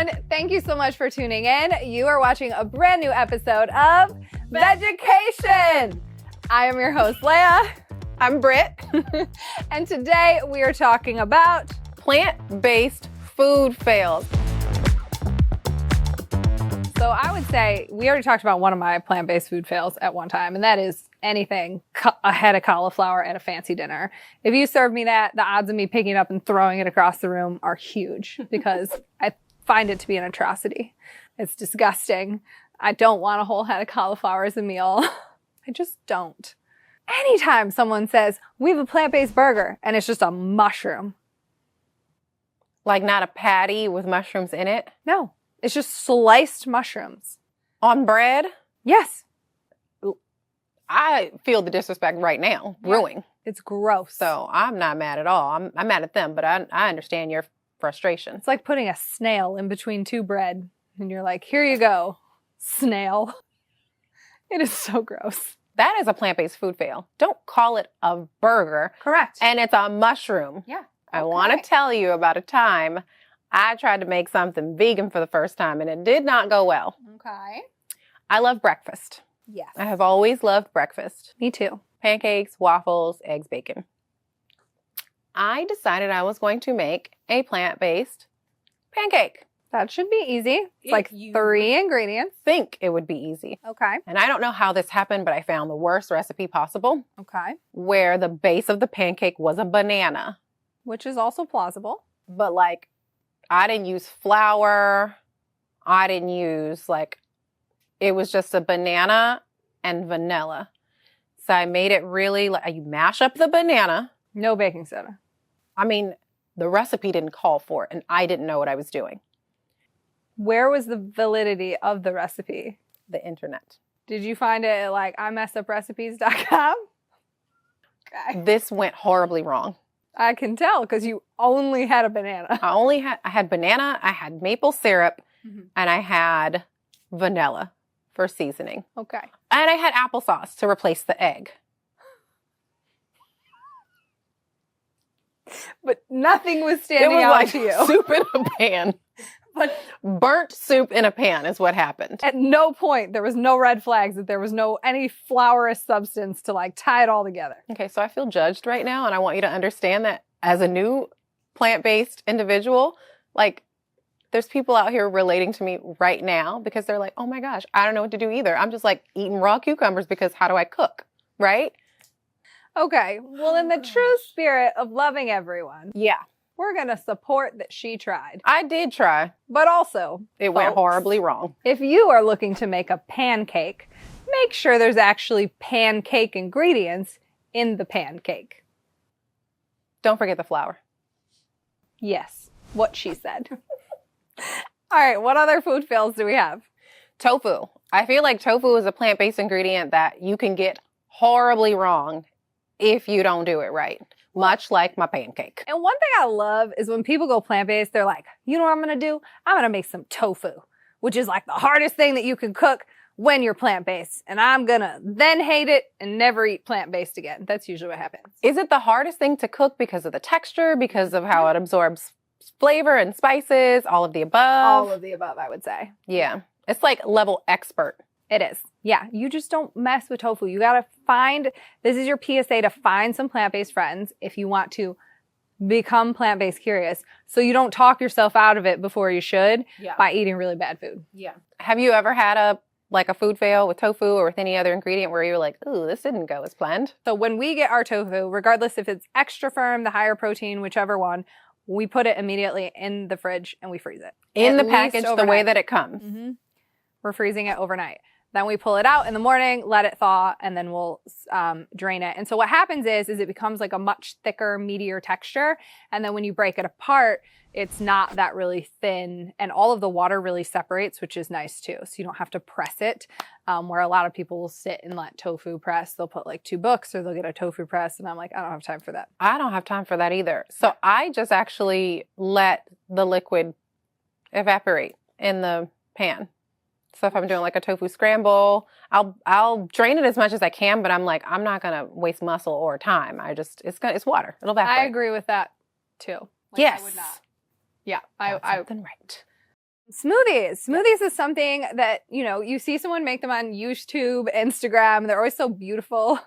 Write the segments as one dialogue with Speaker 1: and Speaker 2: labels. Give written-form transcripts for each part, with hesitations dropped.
Speaker 1: everyone. Thank you so much for tuning in. You are watching a brand new episode of Vedgecation. I am your host, Leiah.
Speaker 2: I'm Brit.
Speaker 1: And today we are talking about
Speaker 2: plant-based food fails.
Speaker 1: So I would say we already talked about one of my plant-based food fails at one time, and that is anything a head of cauliflower at a fancy dinner. If you serve me that, the odds of me picking it up and throwing it across the room are huge because I find it to be an atrocity. It's disgusting. I don't want a whole head of cauliflower as a meal. I just don't. Anytime someone says, we have a plant-based burger, and it's just a mushroom.
Speaker 2: Like not a patty with mushrooms in it?
Speaker 1: No, it's just sliced mushrooms.
Speaker 2: On bread?
Speaker 1: Yes.
Speaker 2: I feel the disrespect right now, brewing.
Speaker 1: It's gross.
Speaker 2: So I'm not mad at all. I'm mad at them, but I understand your frustration.
Speaker 1: It's like putting a snail in between two bread, and you're like, here you go, snail. It is so gross.
Speaker 2: That is a plant-based food fail. Don't call it a burger.
Speaker 1: Correct.
Speaker 2: And it's a mushroom.
Speaker 1: Yeah.
Speaker 2: I want to tell you about a time I tried to make something vegan for the first time, and it did not go well.
Speaker 1: Okay.
Speaker 2: I love breakfast.
Speaker 1: Yes.
Speaker 2: I have always loved breakfast.
Speaker 1: Me too.
Speaker 2: Pancakes, waffles, eggs, bacon. I decided I was going to make a plant-based pancake.
Speaker 1: That should be easy. It's like 3 ingredients.
Speaker 2: Think it would be easy.
Speaker 1: Okay.
Speaker 2: And I don't know how this happened, but I found the worst recipe possible
Speaker 1: Okay.
Speaker 2: where the base of the pancake was a banana.
Speaker 1: Which is also plausible.
Speaker 2: But like, I didn't use flour. I didn't use it was just a banana and vanilla. So I made it really you mash up the banana.
Speaker 1: No baking soda.
Speaker 2: I mean, the recipe didn't call for it, and I didn't know what I was doing.
Speaker 1: Where was the validity of the recipe?
Speaker 2: The internet.
Speaker 1: Did you find it at imessuprecipes.com? Okay.
Speaker 2: This went horribly wrong.
Speaker 1: I can tell because you only had a banana.
Speaker 2: I had banana, I had maple syrup, and I had vanilla for seasoning.
Speaker 1: Okay.
Speaker 2: And I had applesauce to replace the egg.
Speaker 1: But nothing was standing out to you.
Speaker 2: Soup in a pan.
Speaker 1: But
Speaker 2: burnt soup in a pan is what happened.
Speaker 1: At no point there was no red flags, that there was any flourous substance to tie it all together.
Speaker 2: Okay, so I feel judged right now, and I want you to understand that as a new plant-based individual, there's people out here relating to me right now because they're like, oh my gosh, I don't know what to do either. I'm just eating raw cucumbers because how do I cook, right?
Speaker 1: Okay, well, in the true spirit of loving everyone,
Speaker 2: yeah,
Speaker 1: we're going to support that she tried.
Speaker 2: I did try.
Speaker 1: But also,
Speaker 2: it went horribly wrong.
Speaker 1: If you are looking to make a pancake, make sure there's actually pancake ingredients in the pancake.
Speaker 2: Don't forget the flour.
Speaker 1: Yes, what she said. All right, what other food fails do we have?
Speaker 2: Tofu. I feel like tofu is a plant-based ingredient that you can get horribly wrong if you don't do it right. Much like my pancake.
Speaker 1: And one thing I love is when people go plant-based, they're like, you know what I'm going to do? I'm going to make some tofu, which is the hardest thing that you can cook when you're plant-based. And I'm going to then hate it and never eat plant-based again. That's usually what happens.
Speaker 2: Is it the hardest thing to cook because of the texture, because of how it absorbs flavor and spices, all of the above?
Speaker 1: All of the above, I would say.
Speaker 2: Yeah. It's level expert.
Speaker 1: It is. Yeah. You just don't mess with tofu. You got to this is your PSA to find some plant-based friends if you want to become plant-based curious. So you don't talk yourself out of it before you should by eating really bad food.
Speaker 2: Yeah. Have you ever had a food fail with tofu or with any other ingredient where you're like, ooh, this didn't go as planned?
Speaker 1: So when we get our tofu, regardless if it's extra firm, the higher protein, whichever one, we put it immediately in the fridge and we freeze it.
Speaker 2: In the package, the way that it comes.
Speaker 1: Mm-hmm. We're freezing it overnight. Then we pull it out in the morning, let it thaw, and then we'll drain it. And so what happens is it becomes a much thicker, meatier texture. And then when you break it apart, it's not that really thin. And all of the water really separates, which is nice too. So you don't have to press it, where a lot of people will sit and let tofu press. They'll put 2 books or they'll get a tofu press. And I'm like, I don't have time for that.
Speaker 2: I don't have time for that either. So I just actually let the liquid evaporate in the pan. So if I'm doing a tofu scramble, I'll drain it as much as I can, but I'm not going to waste muscle or time. It's water. It'll evaporate.
Speaker 1: I agree with that too.
Speaker 2: Yes.
Speaker 1: I would not. Yeah.
Speaker 2: Something right.
Speaker 1: Smoothies. Smoothies is something that, you know, you see someone make them on YouTube, Instagram. They're always so beautiful.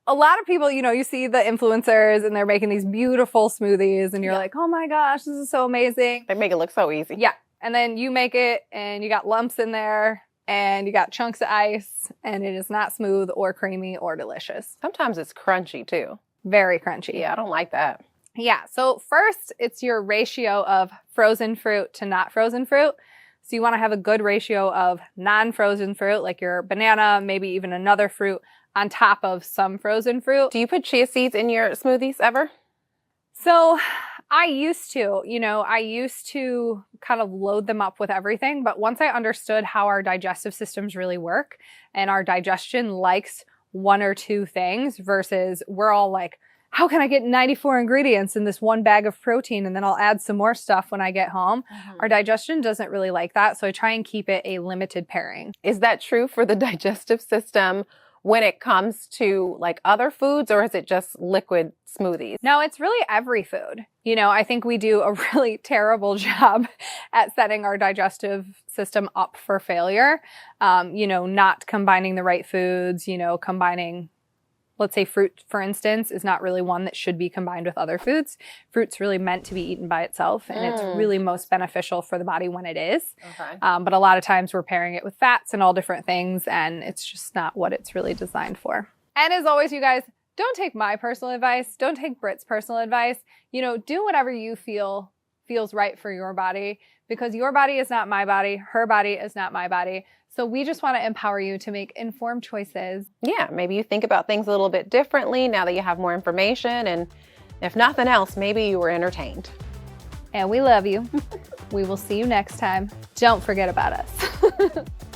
Speaker 1: A lot of people, you know, you see the influencers and they're making these beautiful smoothies and you're like, oh my gosh, this is so amazing.
Speaker 2: They make it look so easy.
Speaker 1: Yeah. And then you make it and you got lumps in there and you got chunks of ice and it is not smooth or creamy or delicious.
Speaker 2: Sometimes it's crunchy too.
Speaker 1: Very crunchy.
Speaker 2: Yeah, I don't like that.
Speaker 1: Yeah. So first, it's your ratio of frozen fruit to not frozen fruit. So you want to have a good ratio of non-frozen fruit, like your banana, maybe even another fruit on top of some frozen fruit.
Speaker 2: Do you put chia seeds in your smoothies ever?
Speaker 1: So I used to kind of load them up with everything. But once I understood how our digestive systems really work and our digestion likes one or two things versus we're all like, how can I get 94 ingredients in this one bag of protein and then I'll add some more stuff when I get home? Our digestion doesn't really like that. So I try and keep it a limited pairing.
Speaker 2: Is that true for the digestive system when it comes to like other foods, or is it just liquid smoothies?
Speaker 1: No, it's really every food. You know, I think we do a really terrible job at setting our digestive system up for failure. You know, not combining the right foods, you know, combining, let's say fruit, for instance, is not really one that should be combined with other foods. Fruit's really meant to be eaten by itself, and it's really most beneficial for the body when it is.
Speaker 2: Okay.
Speaker 1: But a lot of times we're pairing it with fats and all different things, and it's just not what it's really designed for. And as always, you guys, don't take my personal advice. Don't take Brit's personal advice. You know, do whatever you feel feels right for your body, because your body is not my body. Her body is not my body. So we just want to empower you to make informed choices.
Speaker 2: Yeah, maybe you think about things a little bit differently now that you have more information, and if nothing else, maybe you were entertained.
Speaker 1: And we love you. We will see you next time. Don't forget about us.